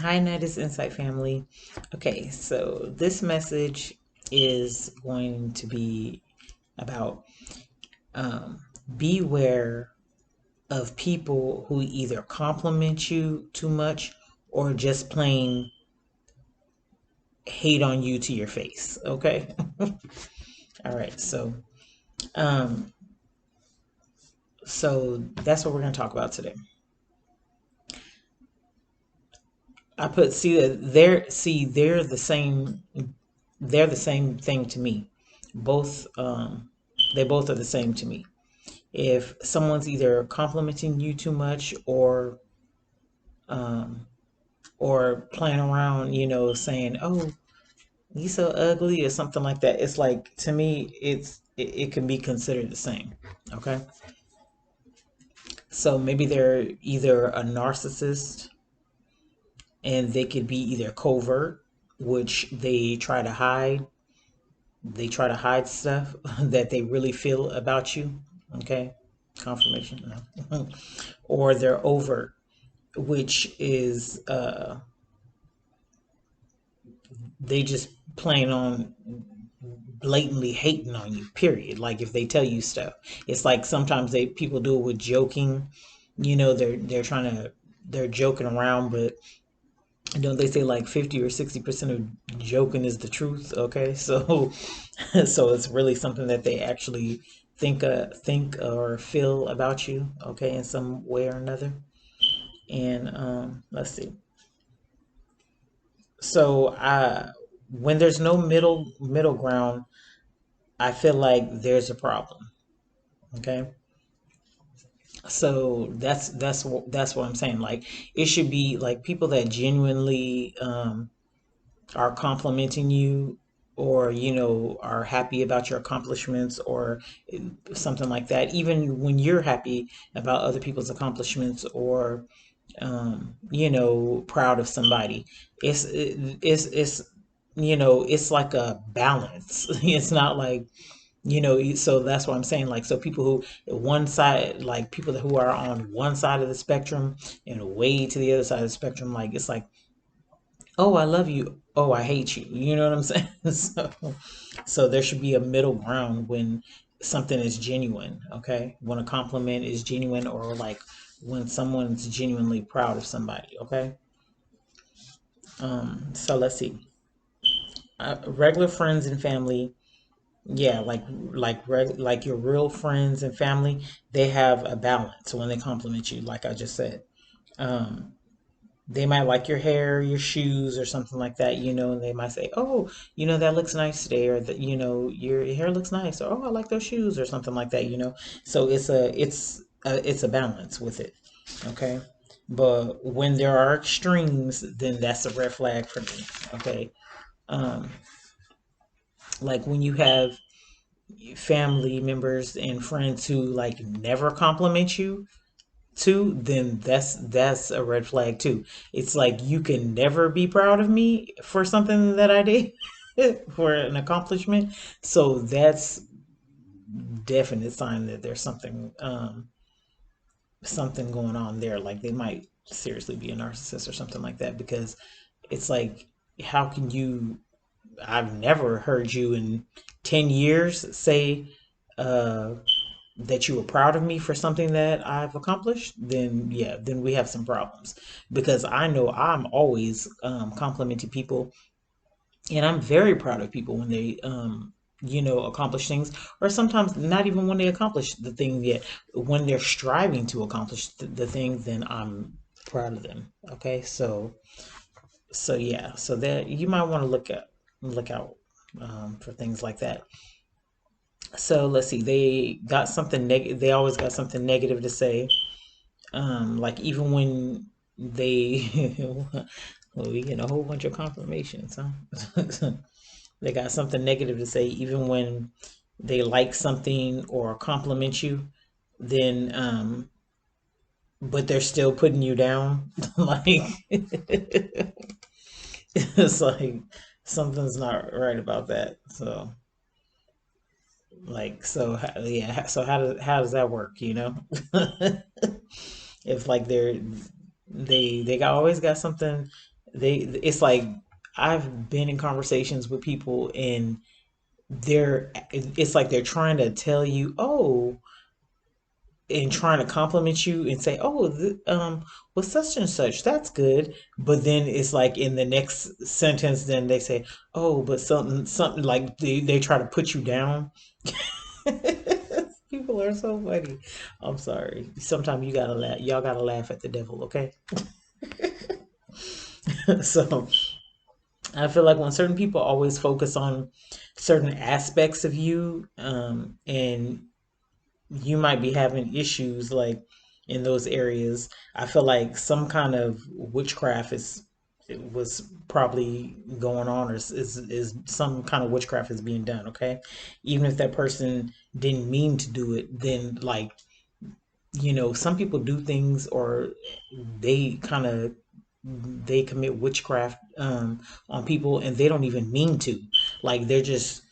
Hi, Nidus Insight family. Okay, so this message is going to be about beware of people who either compliment you too much or just plain hate on you to your face. Okay, all right. Um, so that's what we're going to talk about today. I put see that they're the same. They're the same thing to me. Both they both are the same to me. If someone's either complimenting you too much um, or playing around, saying, "Oh, you so ugly" or something like that, it's like to me, it can be considered the same. Okay, so maybe they're either a narcissist and they could be either covert, which they try to hide stuff that they really feel about you. Okay, confirmation, no. Or they're overt, which is they just plan on blatantly hating on you, period. Like if they tell you stuff, it's like sometimes they people do it with joking. They're trying to they're joking around, but don't they say like 50 or 60% of joking is the truth? Okay, so so it's really something that they actually think or feel about you, okay, in some way or another. And let's see. So when there's no middle ground, I feel like there's a problem. Okay, so that's what I'm saying. Like it should be like people that genuinely are complimenting you, or are happy about your accomplishments, or something like that. Even when you're happy about other people's accomplishments, or proud of somebody, it's it's like a balance. It's not like so that's what I'm saying. Like, so people who one side, like people who are on one side of the spectrum and way to the other side of the spectrum, like it's like, oh, I love you, oh, I hate you. You know what I'm saying? So there should be a middle ground when something is genuine. Okay, when a compliment is genuine, or like when someone's genuinely proud of somebody. Okay. So let's see. Regular friends and family, yeah, like your real friends and family, they have a balance when they compliment you, like I just said. um they might like your hair, your shoes, or something like that, and they might say, "Oh, that looks nice today," or that, your hair looks nice," or, "Oh, I like those shoes," or something like that. So it's a balance with it. Okay, but when there are extremes, then that's a red flag for me. Okay. um like when you have family members and friends who like never compliment you too, then that's a red flag too. It's like you can never be proud of me for something that I did, for an accomplishment. So that's definite sign that there's something going on there. Like they might seriously be a narcissist or something like that, because it's like, how can you, I've never heard you in 10 years say uh that you were proud of me for something that I've accomplished. Then yeah, then we have some problems, because I know I'm always complimenting people, and I'm very proud of people when they accomplish things, or sometimes not even when they accomplish the thing yet. When they're striving to accomplish the thing, then I'm proud of them. Okay, so yeah, so that you might want to look out for things like that. So let's see. They always got something negative to say. Like even when they, well, we get a whole bunch of confirmations, huh? They got something negative to say, even when they like something or compliment you. Then, but they're still putting you down. Like it's like something's not right about that. So like, so yeah, so how does that work, if like they always got something They it's like I've been in conversations with people and it's like they're trying to tell you, oh, and trying to compliment you and say, oh, well, such and such, that's good. But then it's like in the next sentence, then they say, oh, but something like they try to put you down. People are so funny. I'm sorry. Sometimes you gotta laugh. Y'all gotta laugh at the devil, okay? So I feel like when certain people always focus on certain aspects of you, and you might be having issues like in those areas. I feel like some kind of witchcraft is it was probably going on, or is some kind of witchcraft is being done. Okay, even if that person didn't mean to do it, then like some people do things or they kind of they commit witchcraft on people and they don't even mean to. Like they're just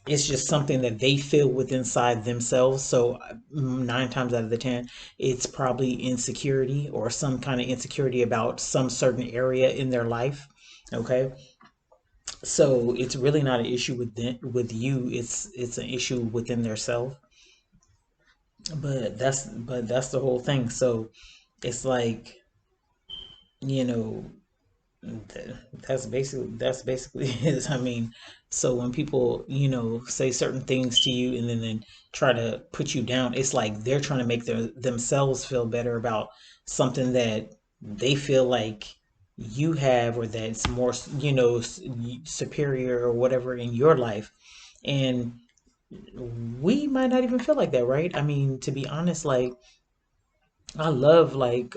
it's just something that they feel with inside themselves. So 9 times out of the 10, it's probably insecurity or some kind of insecurity about some certain area in their life. Okay, so it's really not an issue with you. It's an issue within their self. But that's the whole thing. So it's like you know that's basically it. I mean, so when people say certain things to you and then try to put you down, it's like they're trying to make themselves feel better about something that they feel like you have or that's more superior or whatever in your life. And we might not even feel like that, right? I mean, to be honest, like I love like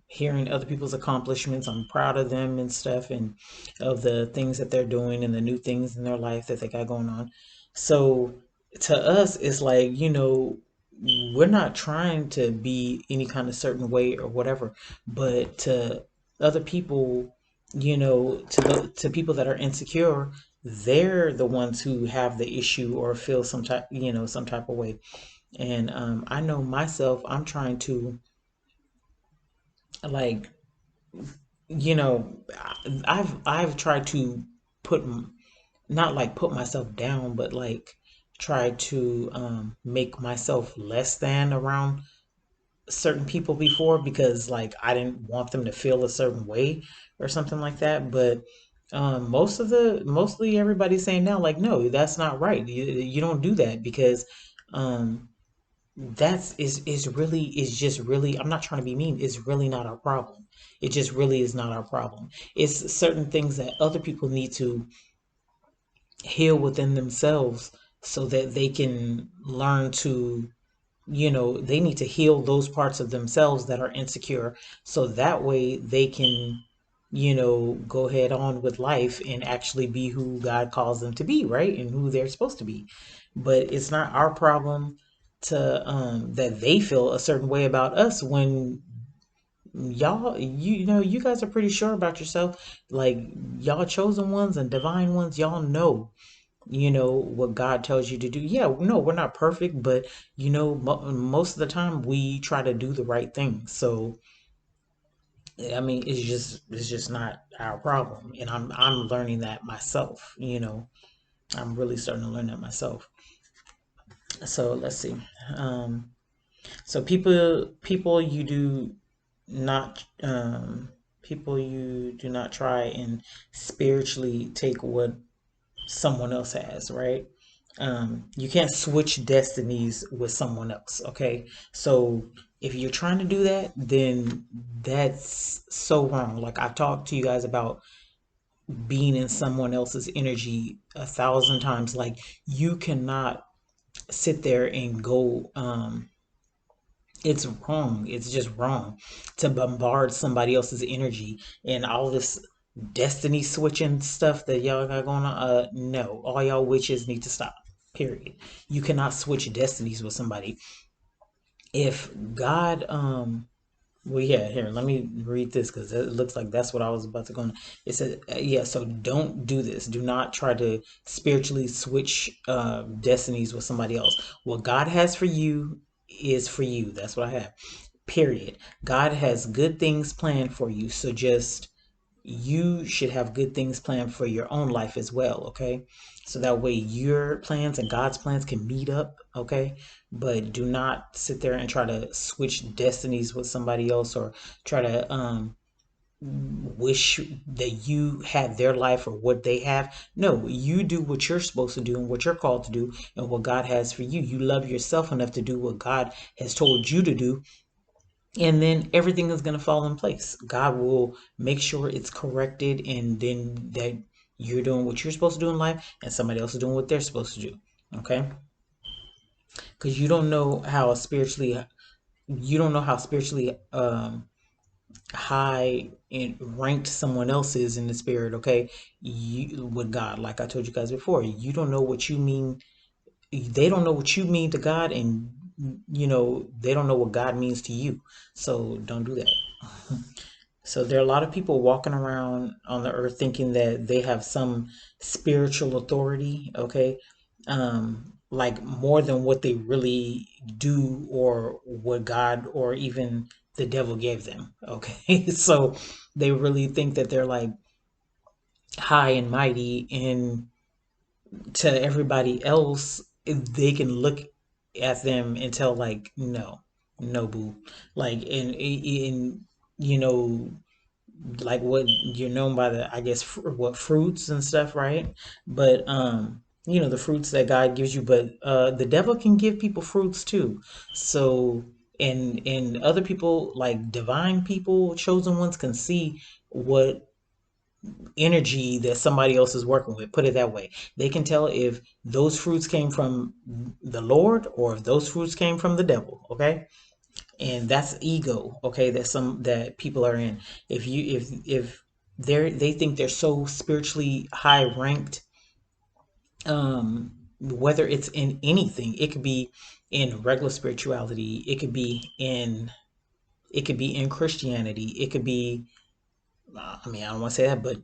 hearing other people's accomplishments. I'm proud of them and stuff and of the things that they're doing and the new things in their life that they got going on. So to us it's like, we're not trying to be any kind of certain way or whatever, but to other people, to people that are insecure, they're the ones who have the issue or feel some type of way. And I know myself, I'm trying to like you know I've tried to put not like put myself down, but like try to make myself less than around certain people before, because like I didn't want them to feel a certain way or something like that. But mostly everybody's saying now like, no, that's not right. You don't do that because um that's is really is just really, I'm not trying to be mean, it's really not our problem. It just really is not our problem. It's certain things that other people need to heal within themselves so that they can learn to, they need to heal those parts of themselves that are insecure, so that way they can go ahead on with life and actually be who God calls them to be, right? And who they're supposed to be. But it's not our problem to that they feel a certain way about us when y'all, you guys are pretty sure about yourself. Like y'all chosen ones and divine ones, y'all know what God tells you to do. Yeah, no, we're not perfect, but most of the time we try to do the right thing. So I mean, it's just not our problem, and I'm learning that myself. I'm really starting to learn that myself. So let's see. Um, so not people you do not try and spiritually take what someone else has, right? You can't switch destinies with someone else, okay? So if you're trying to do that, then that's so wrong. Like I've talked to you guys about being in someone else's energy 1,000 times. Like you cannot sit there and go, it's wrong. It's just wrong to bombard somebody else's energy and all this destiny switching stuff that y'all got going on. No, all y'all witches need to stop. Period. You cannot switch destinies with somebody. If God, well, yeah, here, let me read this because it looks like that's what I was about to go on. It says, yeah, so don't do this. Do not try to spiritually switch destinies with somebody else. What God has for you is for you. That's what I have. Period. God has good things planned for you. So just you should have good things planned for your own life as well, okay? So that way your plans and God's plans can meet up, okay? But do not sit there and try to switch destinies with somebody else, or try to wish that you had their life or what they have. No, you do what you're supposed to do and what you're called to do and what God has for you. You love yourself enough to do what God has told you to do, and then everything is going to fall in place. God will make sure it's corrected, and then that you're doing what you're supposed to do in life and somebody else is doing what they're supposed to do. Okay? Because you don't know how spiritually high and ranked someone else is in the spirit. Okay, you with God, like I told you guys before, you don't know what you mean. They don't know what you mean to God, and they don't know what God means to you. So don't do that. So there are a lot of people walking around on the earth thinking that they have some spiritual authority, okay? Like more than what they really do, or what God or even the devil gave them, okay? So they really think that they're like high and mighty, and to everybody else, they can look at them and tell like, no, no, boo. Like in you know like what you're known by, the I guess what fruits and stuff, right? But the fruits that God gives you, but the devil can give people fruits too. So and other people, like divine people, chosen ones, can see what energy that somebody else is working with. Put it that way. They can tell if those fruits came from the Lord or if those fruits came from the devil, okay? And that's ego, okay? That people are in. If they think they're so spiritually high ranked, whether it's in anything, it could be in regular spirituality, it could be in Christianity, it could be, I mean, I don't want to say that, but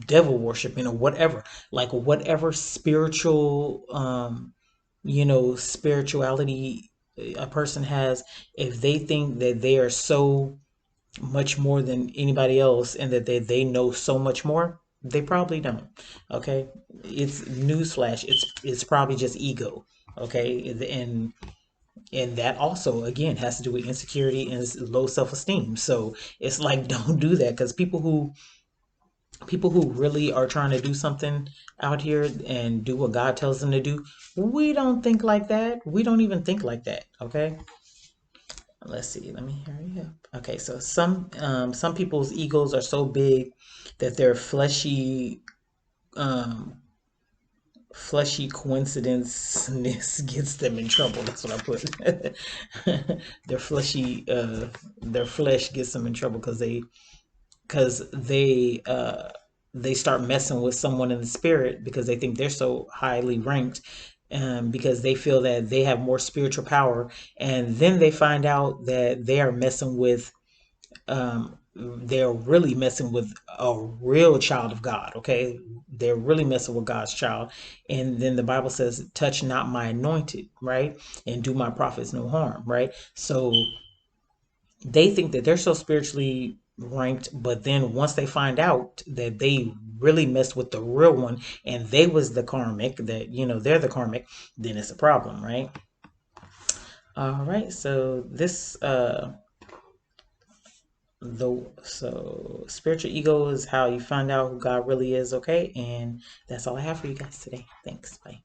devil worshiping or whatever, like whatever spirituality a person has. If they think that they are so much more than anybody else and that they know so much more, they probably don't. Okay, it's newsflash. It's probably just ego. Okay, and that also again has to do with insecurity and low self-esteem. So it's like don't do that, because people who really are trying to do something out here and do what God tells them to do, we don't think like that. We don't even think like that. Okay. Let's see. Let me hurry up. Okay, so some people's egos are so big that their um fleshy coincidenceness gets them in trouble. That's what I put. Their flesh gets them in trouble because they start messing with someone in the spirit because they think they're so highly ranked, because they feel that they have more spiritual power, and then they find out that they are messing with they're really messing with a real child of God, okay? They're really messing with God's child. And then the Bible says, touch not my anointed, right? And do my prophets no harm, right? So they think that they're so spiritually ranked, but then once they find out that they really messed with the real one and they was the karmic, that they're the karmic, then it's a problem, right? All right, so this spiritual ego is how you find out who God really is, okay? And that's all I have for you guys today. Thanks. Bye.